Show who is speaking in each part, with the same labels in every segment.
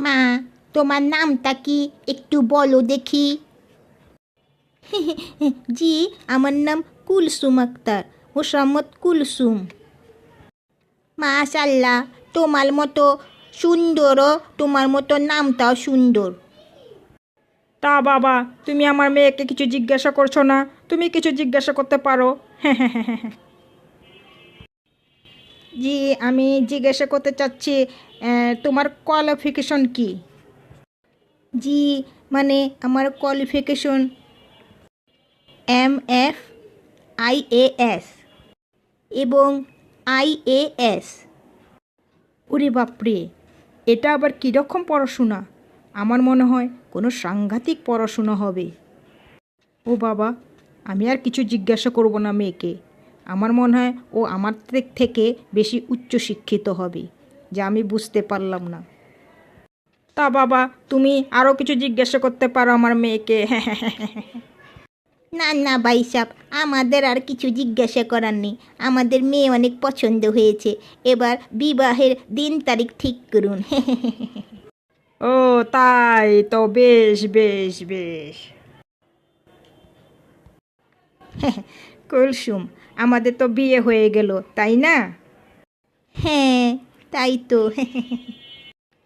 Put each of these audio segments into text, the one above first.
Speaker 1: মা, তোমার নামটা কি একটু বলো দেখি। জি, আমার নাম কুলসুম আক্তার, মোসাম্মদ কুলসুম। মাশাল্লাহ, তোমার মতো সুন্দরও, তোমার মতো নামটাও সুন্দর।
Speaker 2: তা বাবা, তুমি আমার মেয়েকে কিছু জিজ্ঞাসা করছো না? তুমি কিছু জিজ্ঞাসা করতে পারো। জি, আমি জিজ্ঞাসা করতে চাচ্ছি, তোমার কোয়ালিফিকেশন কি?
Speaker 1: জি, মানে আমার কোয়ালিফিকেশন MF IAS এবং IAS।
Speaker 2: ওরে বাপরে, এটা আবার কীরকম পড়াশোনা? আমার মনে হয় কোনো সাংঘাতিক পড়াশোনা হবে। ও বাবা, আমি আর কিছু জিজ্ঞাসা করব না মেয়েকে। আমার মনে হয় ও আমার থেকে বেশি উচ্চশিক্ষিত হবে, যা আমি বুঝতে পারলাম না। তা বাবা, তুমি আরও কিছু জিজ্ঞাসা করতে পারো আমার মেয়েকে।
Speaker 1: না না ভাই সাহেব, আমাদের আর কিছু জিজ্ঞাসা করার নেই। আমাদের মেয়ে অনেক পছন্দ হয়েছে, এবার বিবাহের দিন তারিখ ঠিক করুন।
Speaker 2: ও তাই তো, বেশ বেশ বেশ। কুলসুম, আমাদের তো বিয়ে হয়ে গেল, তাই না?
Speaker 1: হ্যাঁ, তাই তো।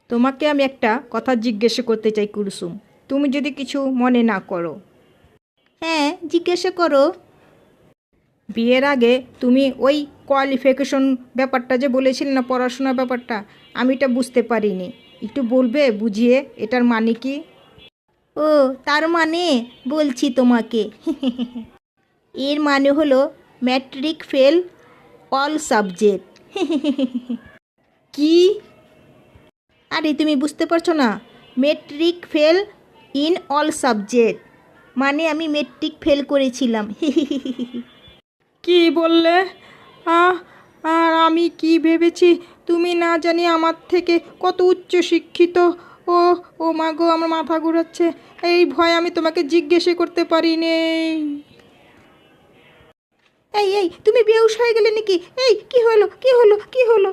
Speaker 2: তোমাকে আমি একটা কথা জিজ্ঞাসা করতে চাই কুলসুম, তুমি যদি কিছু মনে না করো।
Speaker 1: হ্যাঁ, জিজ্ঞাসা করো।
Speaker 2: বিয়ের আগে তুমি ওই কোয়ালিফিকেশন ব্যাপারটা যে বলেছিলে না, পড়াশোনার ব্যাপারটা, আমি এটা বুঝতে পারিনি। একটু বলবে বুঝিয়ে এটার মানে কি?
Speaker 1: ও, তার মানে বলছি তোমাকে। এর মানে হলো ম্যাট্রিক ফেল অল সাবজেক্ট।
Speaker 2: কি?
Speaker 1: আরে তুমি বুঝতে পারছো না? Matric fail in all subject মানে আমি মেট্রিক ফেল করেছিলাম।
Speaker 2: কি বললে? আহ, আর আমি কি ভেবেছি তুমি না জানি আমার থেকে কত উচ্চ শিক্ষিত। ও, ও মা গো, আমার মাথা ঘুরাচ্ছে। এই ভয় আমি তোমাকে জিজ্ঞেসই করতে পারিনি।
Speaker 1: এই এই, তুমি বেহুশ হয়ে গেলে নাকি? এই কি হলো, কি হলো, কি হলো?